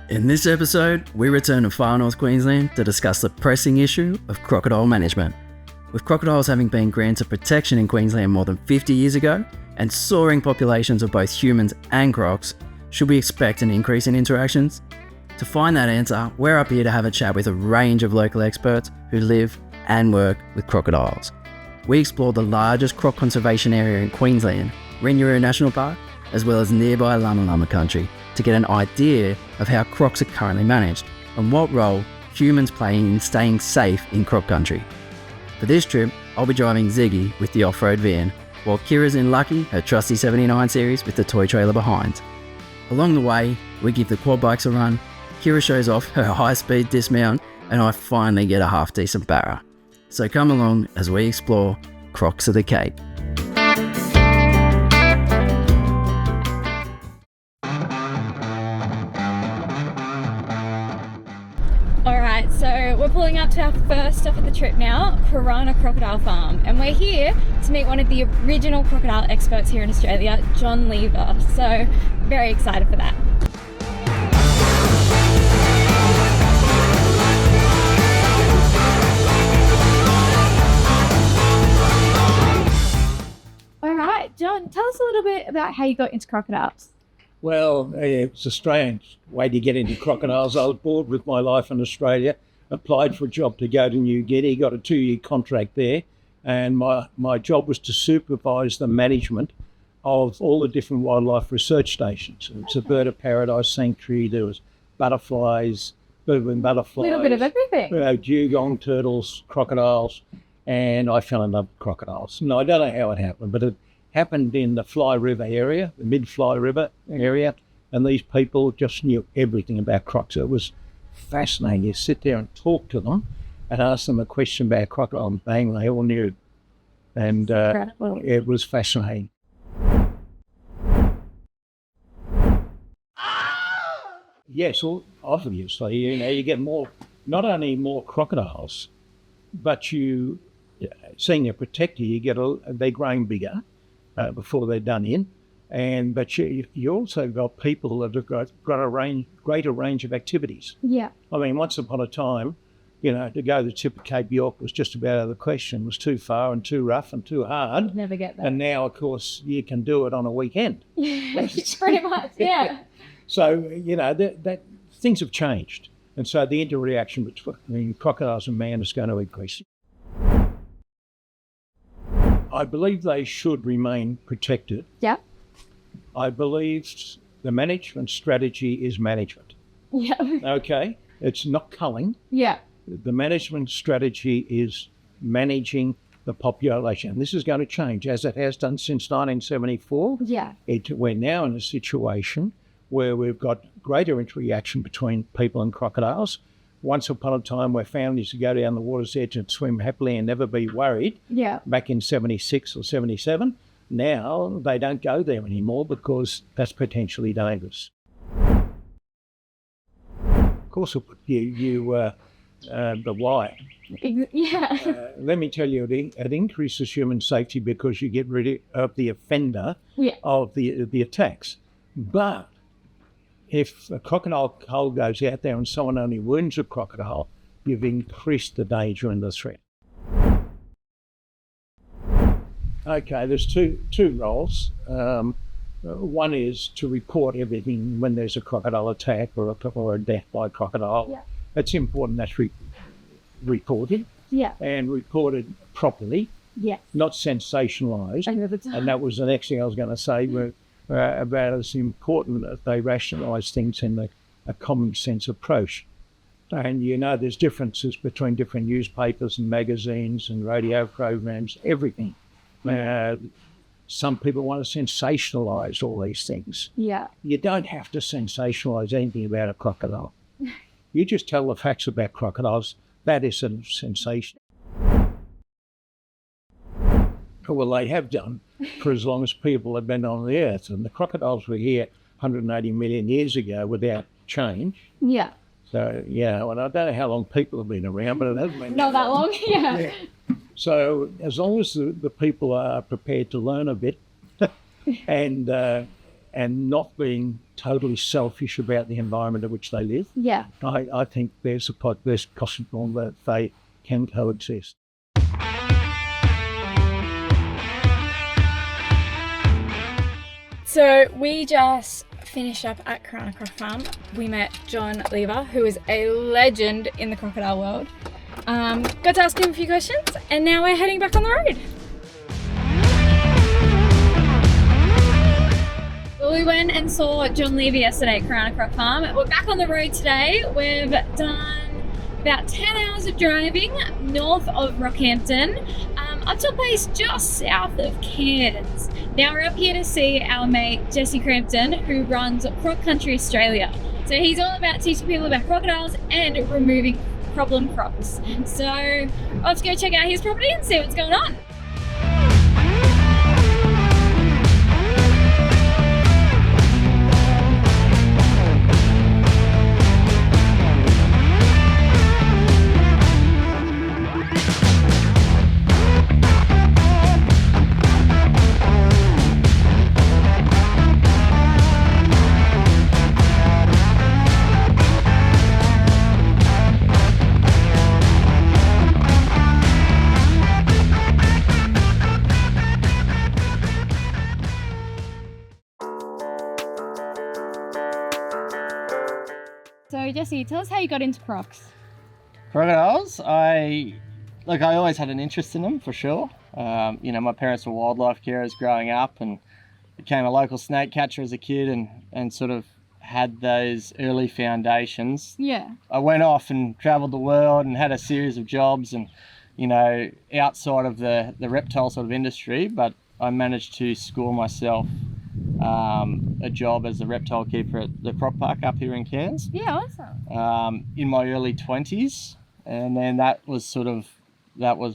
In this episode, we return to far north Queensland to discuss the pressing issue of crocodile management. With crocodiles having been granted protection in Queensland more than 50 years ago, and soaring populations of both humans and crocs, should we expect an increase in interactions? To find that answer, we're up here to have a chat with a range of local experts who live and work with crocodiles. We explored the largest croc conservation area in Queensland, Ringaroos National Park, as well as nearby Lama Lama country, to get an idea of how crocs are currently managed and what role humans play in staying safe in croc country. For this trip, I'll be driving Ziggy with the off-road van, while Kira's in Lucky, her trusty 79 series with the toy trailer behind. Along the way, we give the quad bikes a run, Kira shows off her high-speed dismount, and I finally get a half-decent barra. So come along as we explore Crocs of the Cape. Alright, so we're pulling up to our first stop of the trip now, Saltwater Crocodile Farm, and we're here to meet one of the original crocodile experts here in Australia, John Lever, so very excited for that. Alright, John, tell us a little bit about how you got into crocodiles. Well, it's a strange way to get into crocodiles. I was bored with my life in Australia, applied for a job to go to New Guinea, got a 2-year contract there, and my job was to supervise the management of all the different wildlife research stations. It's a bird of paradise sanctuary. There was butterflies, a Little bit of everything. dugong, turtles, crocodiles, and I fell in love with crocodiles. No, I don't know how it happened, but it happened in the Fly River area, the mid-Fly River area, and these people just knew everything about crocs. It was fascinating. You sit there and talk to them and ask them a question about crocodile, and bang, they all knew. And it was fascinating. Yes, well, obviously, you get more, not only more crocodiles, but seeing a protector, they're growing bigger before they're done in, but you also got people that have got a greater range of activities. Yeah. I mean, once upon a time, to go to the tip of Cape York was just about out of the question. It was too far and too rough and too hard. You'd never get there. And now, of course, you can do it on a weekend. Pretty much, yeah. So, that things have changed. And so the interreaction between crocodiles and man is going to increase. I believe they should remain protected. Yeah. I believe the management strategy is management. Yeah. Okay? It's not culling. Yeah. The management strategy is managing the population. This is going to change, as it has done since 1974. Yeah. We're now in a situation where we've got greater interaction between people and crocodiles. Once upon a time where families would go down the water's edge and swim happily and never be worried, back in 76 or 77, now they don't go there anymore because that's potentially dangerous. Of course, it'll put the wire. Yeah. Let me tell you, it increases human safety because you get rid of the offender of the attacks. But if a crocodile cull goes out there and someone only wounds a crocodile, you've increased the danger and the threat. Okay, there's two roles. One is to report everything when there's a crocodile attack or a death by crocodile. Yeah. It's important that's reported. Yeah. And reported properly. Yes. Not sensationalised. And that was the next thing I was going to say. About it's important that they rationalise things in a common sense approach. And there's differences between different newspapers and magazines and radio programs, everything. Some people want to sensationalise all these things. Yeah. You don't have to sensationalise anything about a crocodile. You just tell the facts about crocodiles. That is a sensation. Well, they have done for as long as people have been on the earth. And the crocodiles were here 180 million years ago without change. Yeah. So, and I don't know how long people have been around, but it hasn't been not that long. Yeah. So as long as the people are prepared to learn a bit and and not being totally selfish about the environment in which they live. Yeah. I think there's possible that they can coexist. So we just finished up at Saltwater Crocodile Farm. We met John Lever, who is a legend in the crocodile world. Got to ask him a few questions, and now we're heading back on the road. Well, we went and saw John Lever yesterday at Saltwater Crocodile Farm. We're back on the road today. We've done about 10 hours of driving north of Rockhampton, up to a place just south of Cairns. Now we're up here to see our mate Jesse Crampton, who runs Croc Country Australia. So he's all about teaching people about crocodiles and removing problem crocs. So I'll have to go check out his property and see what's going on. So Jesse, tell us how you got into crocs. Crocodiles, I always had an interest in them for sure. My parents were wildlife carers growing up and became a local snake catcher as a kid and sort of had those early foundations. Yeah. I went off and travelled the world and had a series of jobs and, outside of the reptile sort of industry, but I managed to score myself a job as a reptile keeper at the Croc Park up here in Cairns. Yeah, awesome. In my early 20s, and then that was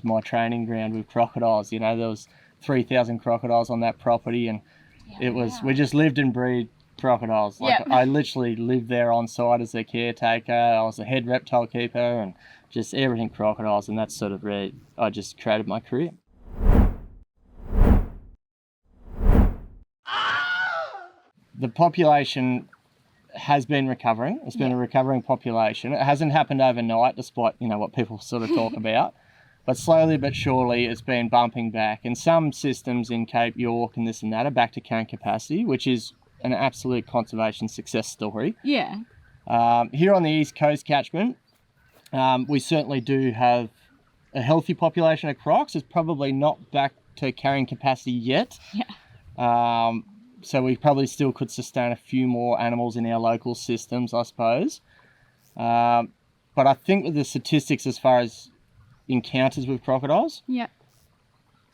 my training ground with crocodiles. There was 3,000 crocodiles on that property, and we just lived and breathed crocodiles. I literally lived there on site as their caretaker. I was a head reptile keeper and just everything crocodiles, and that's sort of where I just created my career. The population has been recovering. It's been a recovering population. It hasn't happened overnight, despite what people sort of talk about. But slowly but surely, it's been bumping back. And some systems in Cape York and this and that are back to carrying capacity, which is an absolute conservation success story. Yeah. Here on the East Coast catchment, we certainly do have a healthy population of crocs. It's probably not back to carrying capacity yet. Yeah. So we probably still could sustain a few more animals in our local systems, I suppose. But I think with the statistics as far as encounters with crocodiles,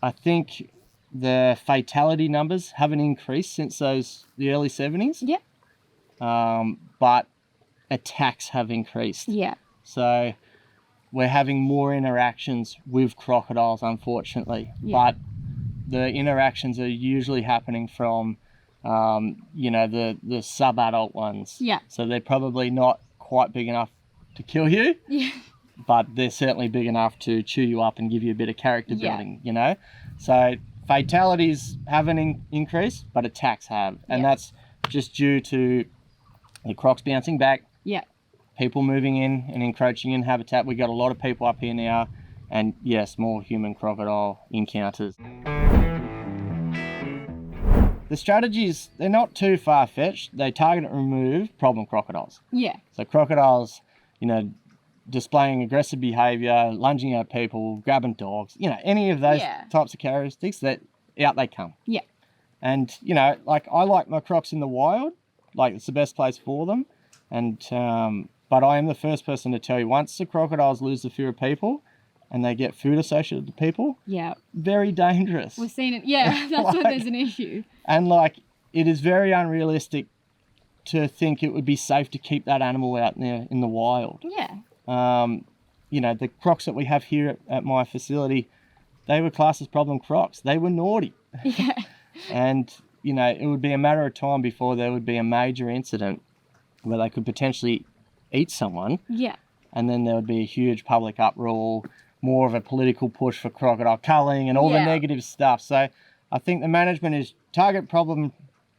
I think the fatality numbers haven't increased since the early 70s. Yeah. But attacks have increased. Yeah. So we're having more interactions with crocodiles, unfortunately. Yeah. But the interactions are usually happening from the sub-adult ones. Yeah. So they're probably not quite big enough to kill you. Yeah. But they're certainly big enough to chew you up and give you a bit of character building, So fatalities haven't increased, but attacks have. And that's just due to the crocs bouncing back. Yeah. People moving in and encroaching in habitat. We've got a lot of people up here now. And yes, more human crocodile encounters. The strategies, they're not too far-fetched. They target and remove problem crocodiles. Yeah. So crocodiles, displaying aggressive behaviour, lunging at people, grabbing dogs, any of those types of characteristics, that out they come. Yeah. And, I like my crocs in the wild. It's the best place for them. And but I am the first person to tell you, once the crocodiles lose the fear of people, and they get food associated with people, very dangerous. We've seen it. Yeah, that's where there's an issue. And it is very unrealistic to think it would be safe to keep that animal out there in the wild. Yeah. The crocs that we have here at my facility, they were classed as problem crocs. They were naughty. Yeah. And, it would be a matter of time before there would be a major incident where they could potentially eat someone. Yeah. And then there would be a huge public uproar, more of a political push for crocodile culling and all the negative stuff. So I think the management is target problem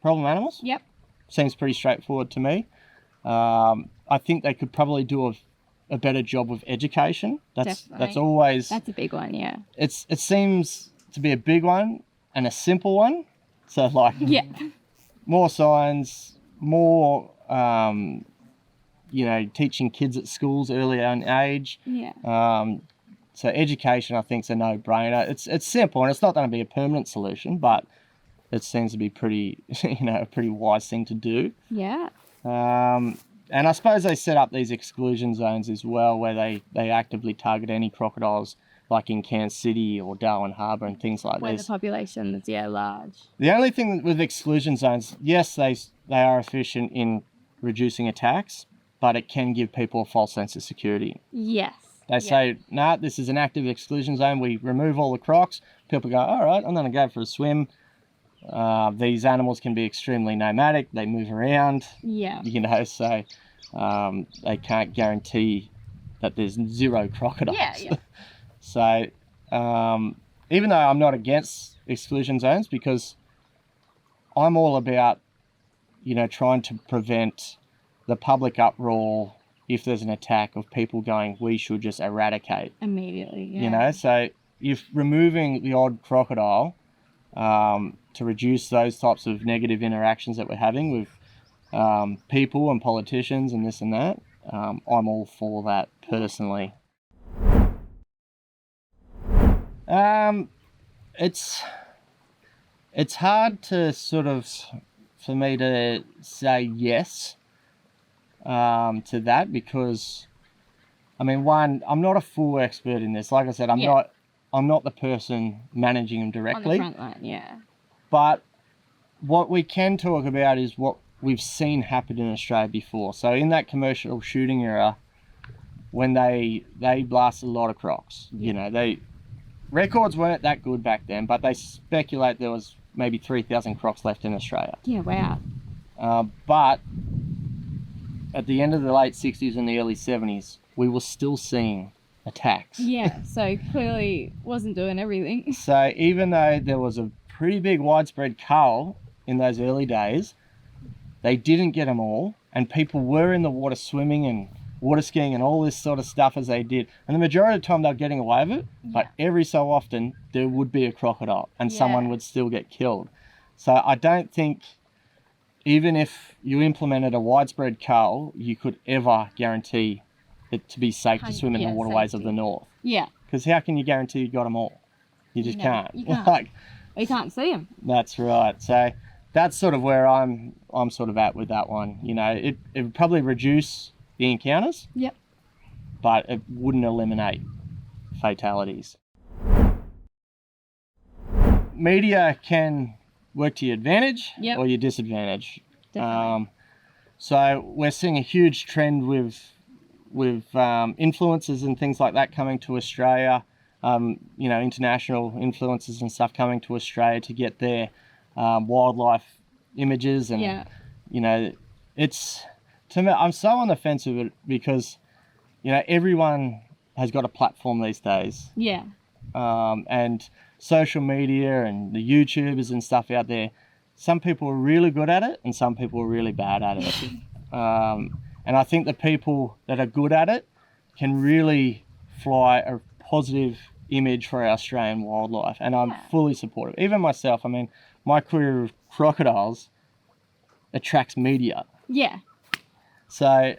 problem animals. Yep. Seems pretty straightforward to me. I think they could probably do a better job with education. That's always... That's a big one, yeah. It seems to be a big one and a simple one. So, like, Yeah. more signs, more, teaching kids at schools earlier in age. Yeah. So education, I think, is a no-brainer. It's simple, and it's not going to be a permanent solution, but it seems to be pretty, a pretty wise thing to do. Yeah. And I suppose they set up these exclusion zones as well, where they actively target any crocodiles, like in Cairns City or Darwin Harbour and things like Where this. the population is, large. The only thing with exclusion zones, yes, they are efficient in reducing attacks, but it can give people a false sense of security. Yes. They say, nah, this is an active exclusion zone. We remove all the crocs. People go, all right, I'm going to go for a swim. These animals can be extremely nomadic. They move around. Yeah. So they can't guarantee that there's zero crocodiles. Yeah. So even though I'm not against exclusion zones, because I'm all about, trying to prevent the public uproar if there's an attack of people going, we should just eradicate. Immediately, yeah. So if removing the odd crocodile to reduce those types of negative interactions that we're having with people and politicians and this and that, I'm all for that personally. It's hard to for me to say yes to that, because one, I'm not a full expert in this. Like I said, I'm not the person managing them directly. On the front line, yeah. But what we can talk about is what we've seen happen in Australia before. So in that commercial shooting era, when they blasted a lot of crocs, records weren't that good back then, but they speculate there was maybe 3,000 crocs left in Australia. Yeah, wow. But at the end of the late 60s and the early 70s, we were still seeing attacks. Yeah, so clearly wasn't doing everything. So even though there was a pretty big widespread cull in those early days, they didn't get them all, and people were in the water swimming and water skiing and all this sort of stuff as they did. And the majority of the time they were getting away with it, but every so often there would be a crocodile and someone would still get killed. So I don't think, even if you implemented a widespread cull, you could ever guarantee it to be safe to swim in the waterways of the north. Yeah. Because how can you guarantee you got them all? You just can't. You can't. You can't see them. That's right. So that's sort of where I'm sort of at with that one. It would probably reduce the encounters. Yep. But it wouldn't eliminate fatalities. Media can work to your advantage or your disadvantage. So we're seeing a huge trend with influencers and things like that coming to Australia. International influencers and stuff coming to Australia to get their wildlife images, and it's, to me, I'm so on the fence with it, because everyone has got a platform these days. Yeah. And social media and the YouTubers and stuff out there, some people are really good at it and some people are really bad at it. And I think the people that are good at it can really fly a positive image for our Australian wildlife, and I'm fully supportive. Even myself, my career with crocodiles attracts media. Yeah. So,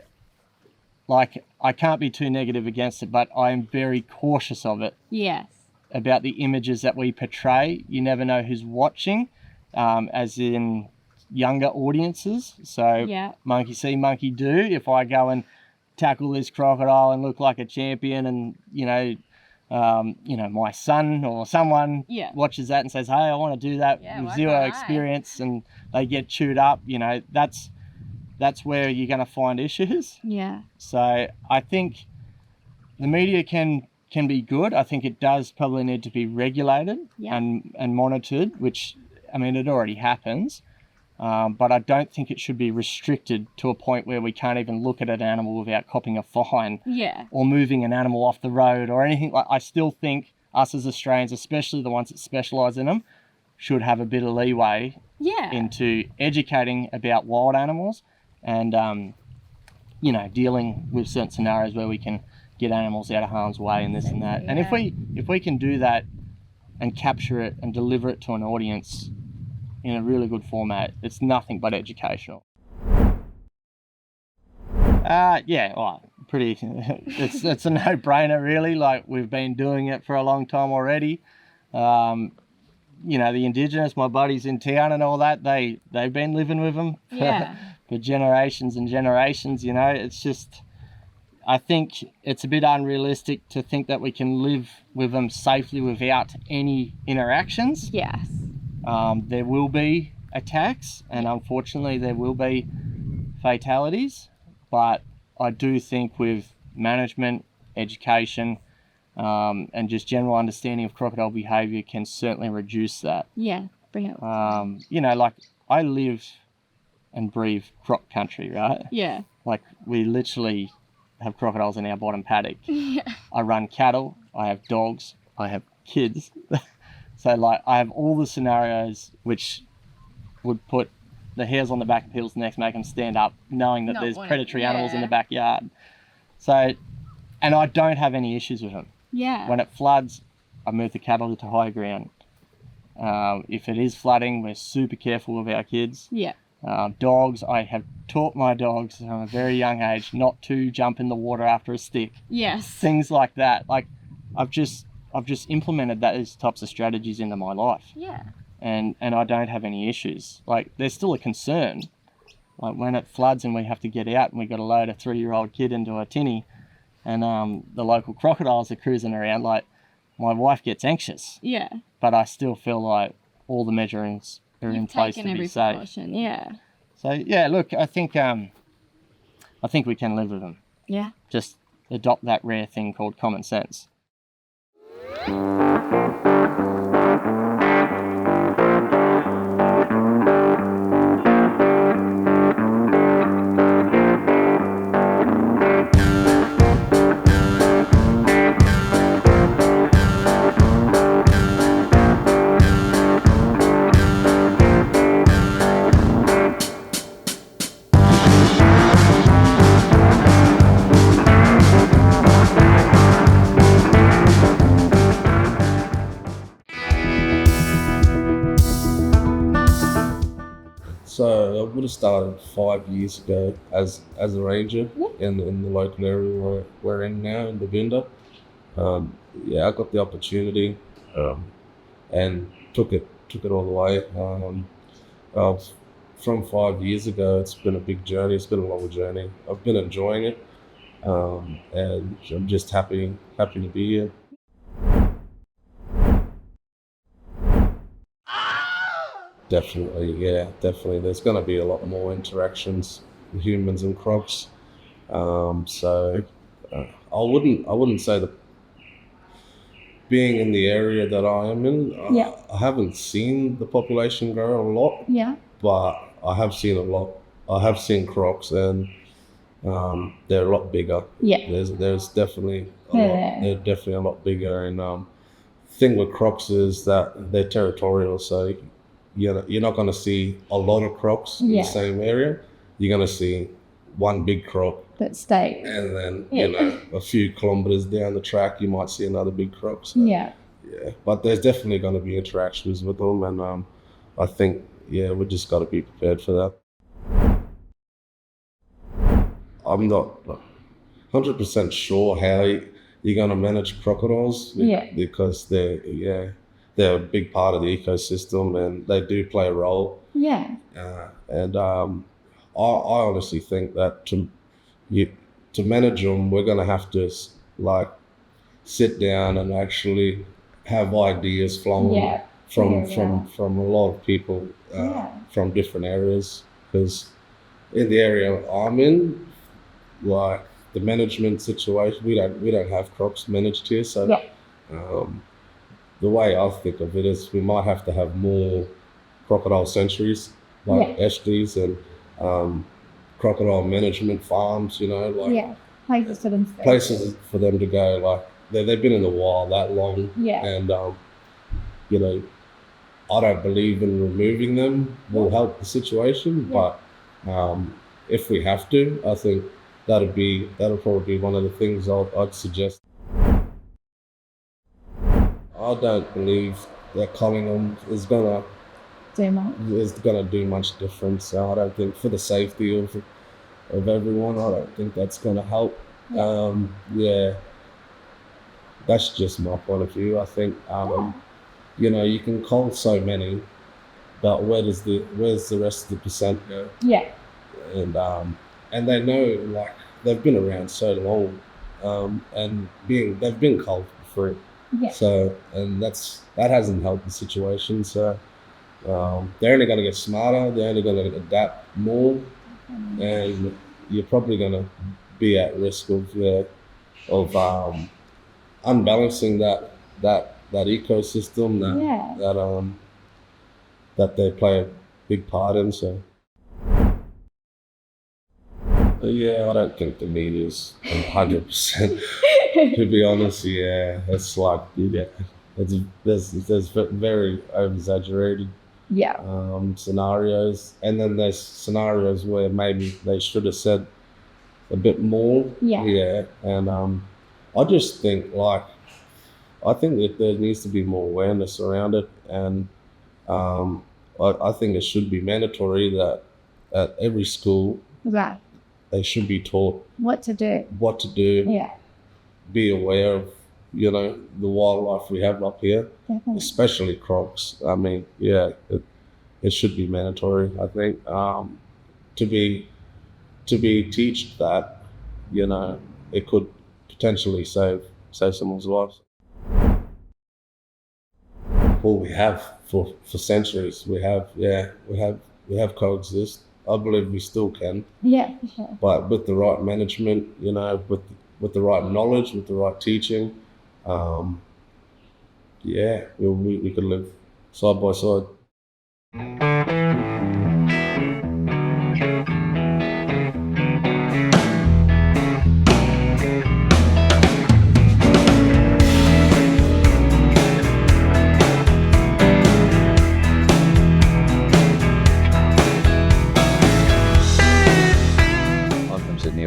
I can't be too negative against it, but I am very cautious of it. Yes. About the images that we portray. You never know who's watching, as in younger audiences. So, monkey see, monkey do. If I go and tackle this crocodile and look like a champion, and my son or someone watches that and says, hey, I want to do that with zero experience, and they get chewed up, that's where you're going to find issues. Yeah. So I think the media can be good. I think it does probably need to be regulated and monitored, which, it already happens. But I don't think it should be restricted to a point where we can't even look at an animal without copping a fine. Yeah. Or moving an animal off the road or anything. I still think us as Australians, especially the ones that specialise in them, should have a bit of leeway into educating about wild animals and dealing with certain scenarios where we can get animals out of harm's way and this and that. And if we can do that and capture it and deliver it to an audience in a really good format, it's nothing but educational. Pretty. It's a no-brainer, really. Like, we've been doing it for a long time already. The Indigenous, my buddies in town and all that, they've been living with them for generations and generations. It's just, I think it's a bit unrealistic to think that we can live with them safely without any interactions. Yes. There will be attacks, and unfortunately there will be fatalities, but I do think with management, education, and just general understanding of crocodile behaviour can certainly reduce that. Yeah, bring it. Like, I live and breathe croc country, right? Yeah. Like, we literally have crocodiles in our bottom paddock. Yeah. I run cattle, I have dogs, I have kids. So, like, I have all the scenarios which would put the hairs on the back of people's necks, make them stand up, knowing that there's predatory animals in the backyard. So, and I don't have any issues with them. Yeah. When it floods, I move the cattle to higher ground. If it is flooding, we're super careful with our kids. Yeah. Dogs, I have taught my dogs from a very young age not to jump in the water after a stick. Yes. Things like that. Like, I've just implemented those types of strategies into my life. Yeah. And I don't have any issues. Like, there's still a concern. Like, when it floods and we have to get out and we got to load a 3-year-old kid into a tinny and the local crocodiles are cruising around, like, my wife gets anxious. Yeah. But I still feel like all the measurements are in place to be safe. Precaution. Yeah. So, yeah, look, I think we can live with them. Yeah. Just adopt that rare thing called common sense. So I would have started 5 years ago as a ranger in the local area where we're in now in Babinda. I got the opportunity and took it all the way. From 5 years ago, it's been a big journey. It's been a long journey. I've been enjoying it, and I'm just happy to be here. Definitely. There's going to be a lot more interactions with humans and crocs. I wouldn't say that being in the area that I am in, I haven't seen the population grow a lot. Yeah. But I have seen a lot. I have seen crocs, and they're a lot bigger. Yeah. There's definitely a lot. They're definitely a lot bigger. And the thing with crocs is that they're territorial, so you're not going to see a lot of crocs in the same area. You're going to see one big croc that stays, and then a few kilometers down the track you might see another big croc. So, but there's definitely going to be interactions with them, and I think we just got to be prepared for that. I'm not 100% sure how you're going to manage crocodiles because they're a big part of the ecosystem, and they do play a role. Yeah. I honestly think that to manage them, we're going to have to sit down and actually have ideas flowing from a lot of people from different areas. Because in the area I'm in, the management situation, we don't have crocs managed here, so. The way I think of it is we might have to have more crocodile sanctuaries, SDs and crocodile management farms, places for them to go. They've been in the wild that long, and I don't believe in removing them will help the situation, but if we have to, I think that'll probably be one of the things I'd suggest. I don't believe that culling them is gonna do much difference. So I don't think, for the safety of everyone, I don't think that's gonna help. That's just my point of view. I think you can cull so many, but where's the rest of the percent go? Yeah. And they know, like, they've been around so long, and they've been culled for free. Yeah. So, and that hasn't helped the situation. So they're only going to get smarter. They're only going to adapt more, and you're probably going to be at risk of unbalancing that ecosystem that they play a big part in. So. I don't think the media's 100%. To be honest, it's like there's very over-exaggerated scenarios, and then there's scenarios where maybe they should have said a bit more. And I just think, I think that there needs to be more awareness around it, and I think it should be mandatory that at every school they should be taught what to do. Be aware of the wildlife we have up here. Definitely. Especially crocs. I mean, it should be mandatory, I think, to be taught that it could potentially save someone's life. Well, we have for centuries. We have coexist. I believe we still can. Yeah, for sure. But with the right management, with the right knowledge, with the right teaching, we could live side by side.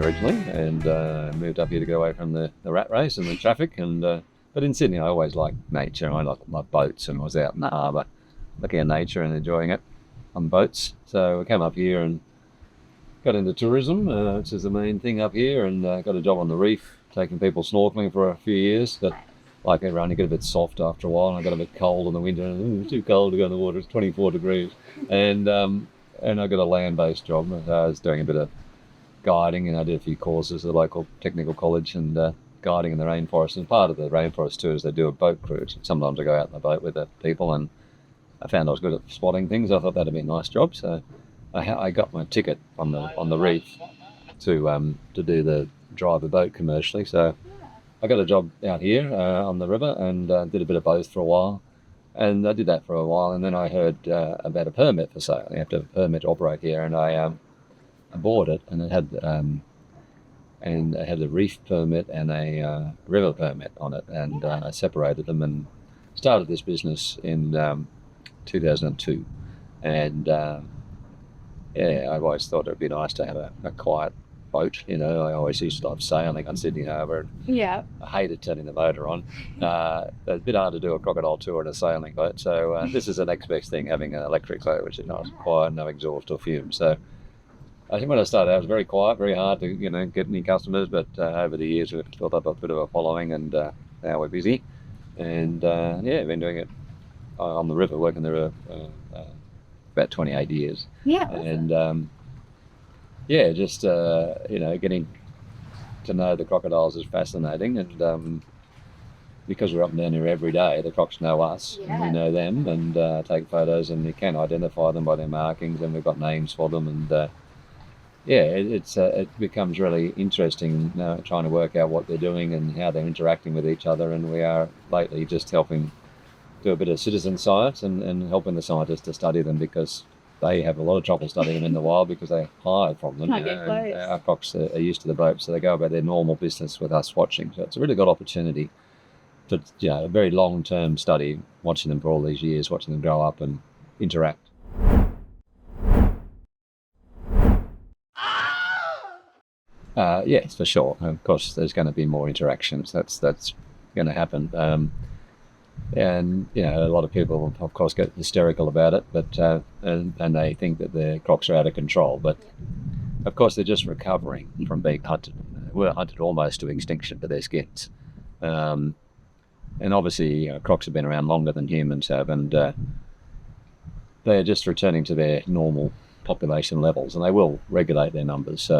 Originally, and moved up here to get away from the rat race and the traffic. And but in Sydney, I always liked nature. I like boats, and I was out in the harbour looking at nature and enjoying it on boats. So I came up here and got into tourism, which is the main thing up here, and got a job on the reef, taking people snorkeling for a few years. But like everyone, you get a bit soft after a while. And I got a bit cold in the winter. It's too cold to go in the water. It's 24 degrees, and I got a land-based job. I was doing a bit of guiding, and I did a few courses at the local technical college, and guiding in the rainforest. And part of the rainforest too is they do a boat cruise. Sometimes I go out in the boat with the people, and I found I was good at spotting things. I thought that'd be a nice job, so I got my ticket on the reef to do the drive a boat commercially. So I got a job out here on the river, and did a bit of both for a while. And I did that for a while, and then I heard about a permit for sale. You have to have a permit to operate here, and I bought it, and it had a reef permit and a river permit on it, and I separated them and started this business in 2002. And I've always thought it would be nice to have a quiet boat. I always used to love sailing on Sydney Harbour. Yeah. I hated turning the motor on. It's a bit hard to do a crocodile tour in a sailing boat, so this is the next best thing, having an electric boat, which is nice, quiet, no exhaust or fumes. So I think when I started out, it was very quiet, very hard to get any customers, but over the years we've built up a bit of a following, and now we're busy. And we've been doing it on the river, working the river about 28 years. Yeah. And just getting to know the crocodiles is fascinating, and because we're up and down here every day, the crocs know us, and we know them, and take photos, and you can identify them by their markings, and we've got names for them, and it becomes really interesting trying to work out what they're doing and how they're interacting with each other. And we are lately just helping do a bit of citizen science and helping the scientists to study them, because they have a lot of trouble studying them in the wild because they hide from them. And our crocs are used to the boat, so they go about their normal business with us watching. So it's a really good opportunity but a very long-term study, watching them for all these years, watching them grow up and interact. Yes, for sure. Of course, there's going to be more interactions. That's going to happen. And a lot of people, of course, get hysterical about it, but and they think that the crocs are out of control. But of course, they're just recovering from being hunted. We're hunted almost to extinction for their skins. And obviously, crocs have been around longer than humans have, and they're just returning to their normal population levels, and they will regulate their numbers.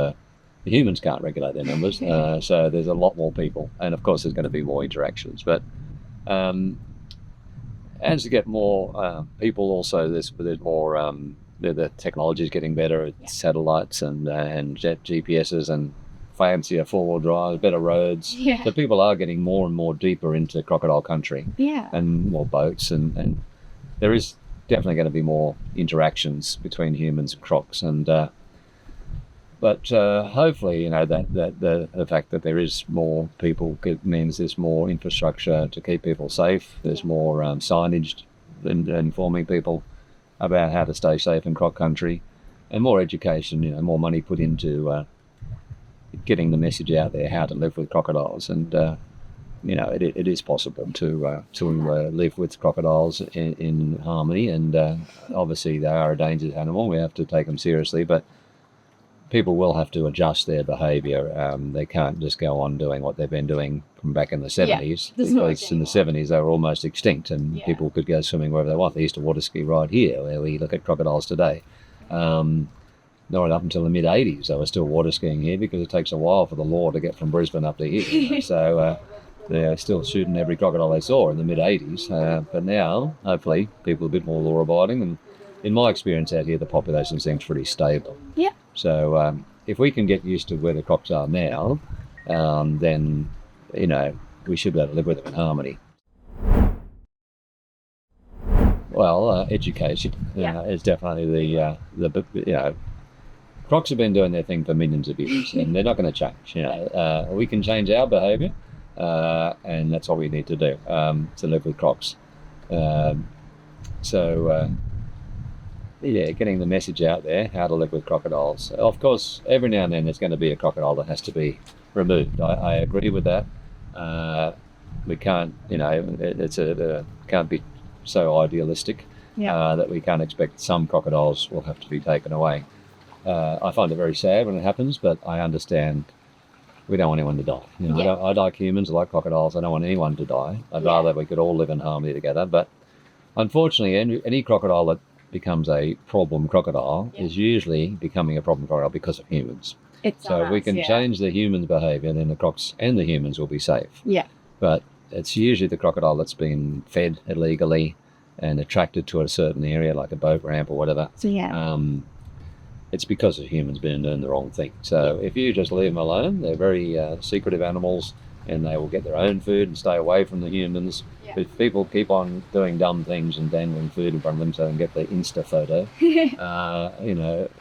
The humans can't regulate their numbers, so there's a lot more people, and of course there's going to be more interactions. But as you get more people, also there's more. The technology is getting better. Satellites and GPSs and fancier four-wheel drives, better roads. Yeah. So people are getting more and more deeper into crocodile country. Yeah. And more boats, and there is definitely going to be more interactions between humans and crocs, and. But hopefully, that the fact that there is more people means there's more infrastructure to keep people safe. There's more signage informing people about how to stay safe in croc country, and more education. More money put into getting the message out there how to live with crocodiles, and it is possible to live with crocodiles in harmony. And obviously, they are a dangerous animal. We have to take them seriously, but people will have to adjust their behaviour. They can't just go on doing what they've been doing from back in the 70s. Because in the 70s they were almost extinct, and people could go swimming wherever they want. They used to water ski right here, where we look at crocodiles today. Not up until the mid-80s they were still water skiing here, because it takes a while for the law to get from Brisbane up to here. So they're still shooting every crocodile they saw in the mid-80s. But now, hopefully, people are a bit more law-abiding, and in my experience out here, the population seems pretty stable. Yeah. So if we can get used to where the crocs are now, then we should be able to live with them in harmony. Well, education is definitely the crocs have been doing their thing for millions of years, and they're not going to change. We can change our behaviour, and that's what we need to do to live with crocs. Getting the message out there, how to live with crocodiles. Of course, every now and then there's going to be a crocodile that has to be removed. I agree with that. We can't, can't be so idealistic that we can't expect some crocodiles will have to be taken away. I find it very sad when it happens, but I understand we don't want anyone to die. I like humans, I like crocodiles, I don't want anyone to die. I'd rather we could all live in harmony together. But unfortunately, any crocodile that becomes a problem crocodile is usually becoming a problem crocodile because of humans. So we can change the humans' behaviour, then the crocs and the humans will be safe. Yeah. But it's usually the crocodile that's been fed illegally and attracted to a certain area, like a boat ramp or whatever. It's because of humans being doing the wrong thing. So if you just leave them alone, they're very secretive animals, and they will get their own food and stay away from the humans. But if people keep on doing dumb things and dangling food in front of them so they can get the Insta photo,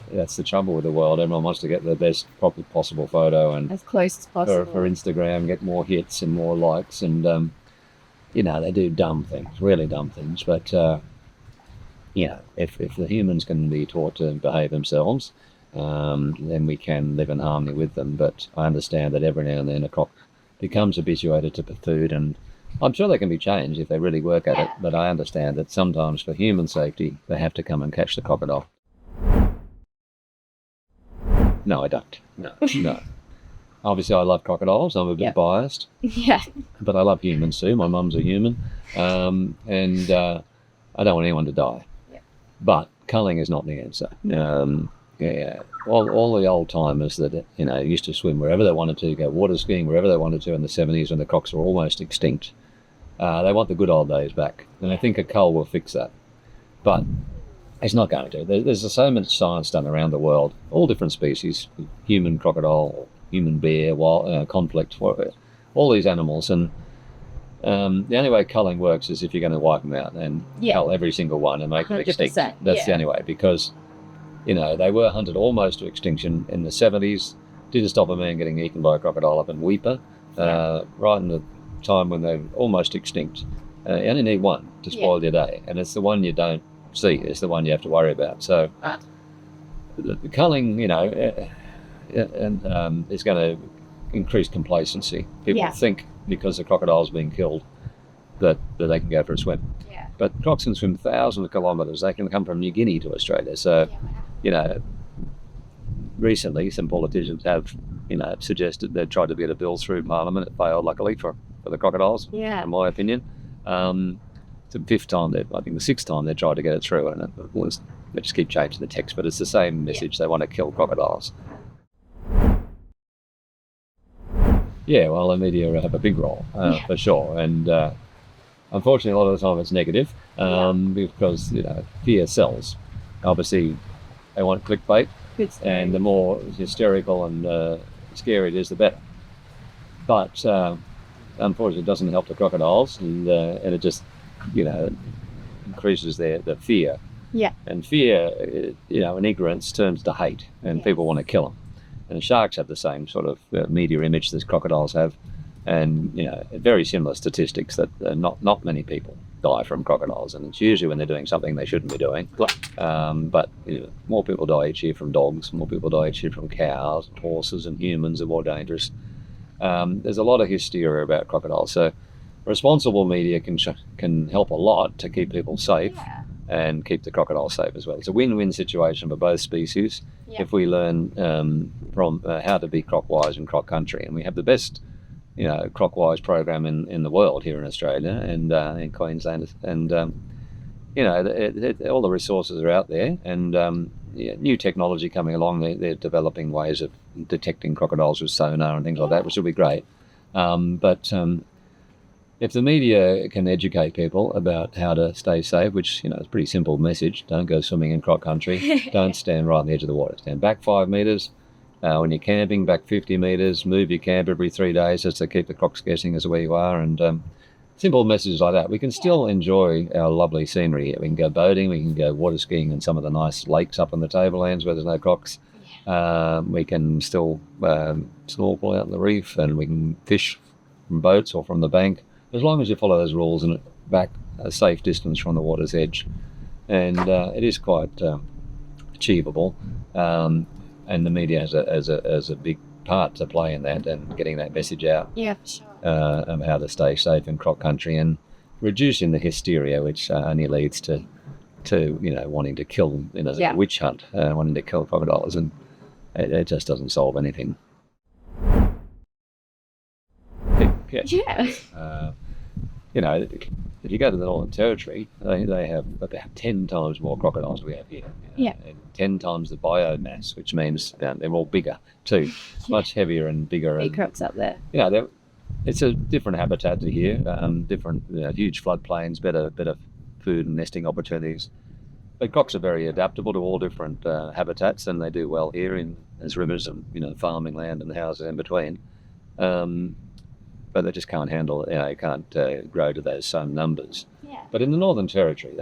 that's the trouble with the world. Everyone wants to get the best possible photo, and as close as possible for Instagram, get more hits and more likes, and they do dumb things, really dumb things. But if the humans can be taught to behave themselves, then we can live in harmony with them. But I understand that every now and then a croc becomes habituated to food, and I'm sure they can be changed if they really work at it, but I understand that sometimes for human safety they have to come and catch the crocodile. No, I don't. No. Obviously I love crocodiles, I'm a bit biased. Yeah. But I love humans too, my mum's a human, and I don't want anyone to die. Yeah. But culling is not the answer. All the old timers that used to swim wherever they wanted to, go water skiing wherever they wanted to in the 70s when the crocs were almost extinct. They want the good old days back, and I think a cull will fix that. But it's not going to. There's so much science done around the world, all different species, human crocodile, human bear, wild, conflict, all these animals, and the only way culling works is if you're going to wipe them out and cull every single one and make them extinct. That's the only way, because they were hunted almost to extinction in the 70s. Didn't stop a man getting eaten by a crocodile up in Weipa. Right in the time when they're almost extinct. You only need one to spoil your day, and it's the one you don't see. It's the one you have to worry about. So the culling, is going to increase complacency. People think because the crocodile's being killed that they can go for a swim. Yeah. But crocs can swim thousands of kilometres. They can come from New Guinea to Australia. So, recently some politicians have, suggested they've tried to get a bill through Parliament. It failed, luckily, for the crocodiles, in my opinion. It's the fifth time, I think the sixth time they tried to get it through, and they just keep changing the text, but it's the same message. They want to kill crocodiles. Yeah, well, the media have a big role, for sure. And unfortunately, a lot of the time it's negative because, fear sells. Obviously, they want clickbait, and the more hysterical and scary it is, the better. But unfortunately, it doesn't help the crocodiles, and it just, increases their fear. Yeah. And fear, in ignorance turns to hate, and people want to kill them. And sharks have the same sort of media image that crocodiles have, and very similar statistics that not many people die from crocodiles, and it's usually when they're doing something they shouldn't be doing. But more people die each year from dogs, more people die each year from cows, and horses, and humans are more dangerous. There's a lot of hysteria about crocodiles, so responsible media can help a lot to keep people safe. Yeah. And keep the crocodile safe as well. It's a win-win situation for both species if we learn from how to be croc-wise in croc country. And we have the best, croc-wise program in the world here in Australia and in Queensland. And, all the resources are out there. And new technology coming along. They're developing ways of detecting crocodiles with sonar and things like that, which will be great. If the media can educate people about how to stay safe, which, is a pretty simple message, don't go swimming in croc country, don't stand right on the edge of the water. Stand back 5 metres. When you're camping, back 50 metres, move your camp every 3 days just to keep the crocs guessing as to where you are. And simple messages like that. We can still enjoy our lovely scenery. We can go boating, we can go water skiing in some of the nice lakes up on the tablelands where there's no crocs. We can still snorkel out in the reef, and we can fish from boats or from the bank, as long as you follow those rules and back a safe distance from the water's edge. And it is quite achievable. And the media has a big part to play in that and getting that message out. Yeah, for sure. Of how to stay safe in croc country and reducing the hysteria, which only leads to wanting to kill, a witch hunt, wanting to kill crocodiles, and it just doesn't solve anything. If you go to the Northern Territory, they have about 10 times more crocodiles than we have here. And 10 times the biomass, which means they're all bigger too, much heavier and bigger. Big crocs up there. It's a different habitat to here, different, huge floodplains, better food and nesting opportunities. But crocs are very adaptable to all different habitats, and they do well here as rivers and farming land and the houses in between. But they just can't handle it. They can't grow to those same numbers. Yeah. But in the Northern Territory,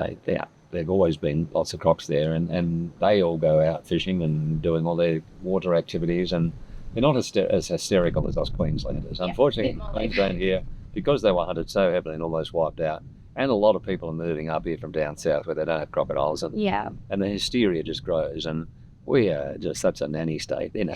they've always been lots of crocs there, and they all go out fishing and doing all their water activities, and they're not as hysterical as us Queenslanders. Unfortunately, Queensland here, because they were hunted so heavily and almost wiped out, and a lot of people are moving up here from down south where they don't have crocodiles, and the hysteria just grows. And we are just such a nanny state, when you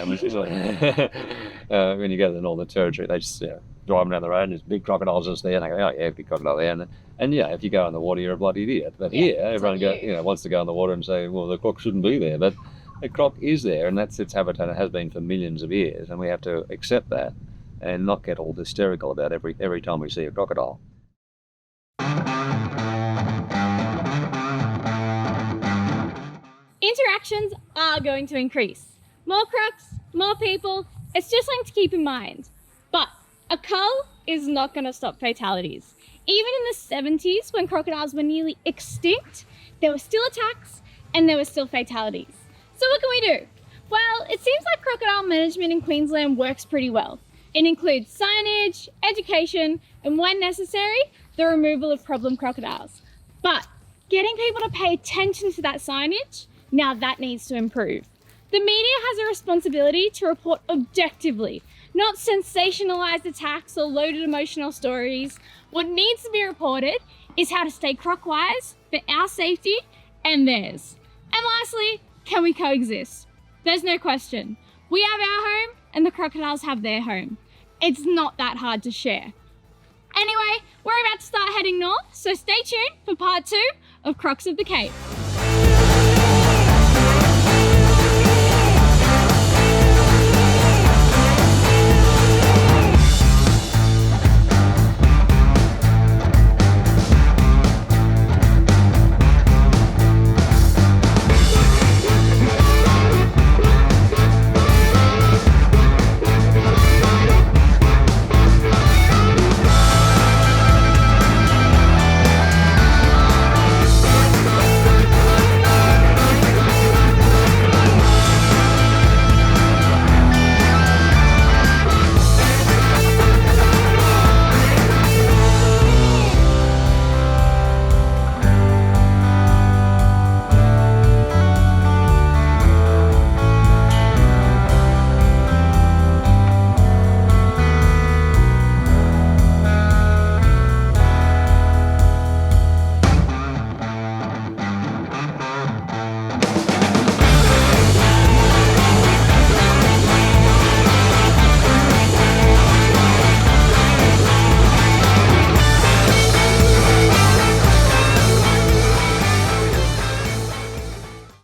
go to the Northern Territory, they just driving down the road and there's big crocodiles just there, and they go, oh yeah, big crocodile there, and if you go in the water, you're a bloody idiot. But here, everyone wants to go in the water and say, well, the croc shouldn't be there, but the croc is there, and that's its habitat. It has been for millions of years, and we have to accept that and not get all hysterical about every time we see a crocodile. Interactions are going to increase. More crocs, more people, it's just something to keep in mind. But a cull is not going to stop fatalities. Even in the 70s, when crocodiles were nearly extinct, there were still attacks and there were still fatalities. So what can we do? Well, it seems like crocodile management in Queensland works pretty well. It includes signage, education, and when necessary, the removal of problem crocodiles. But getting people to pay attention to that signage, now that needs to improve. The media has a responsibility to report objectively, not sensationalized attacks or loaded emotional stories. What needs to be reported is how to stay croc-wise for our safety and theirs. And lastly, can we coexist? There's no question. We have our home and the crocodiles have their home. It's not that hard to share. Anyway, we're about to start heading north, so stay tuned for part 2 of Crocs of the Cape.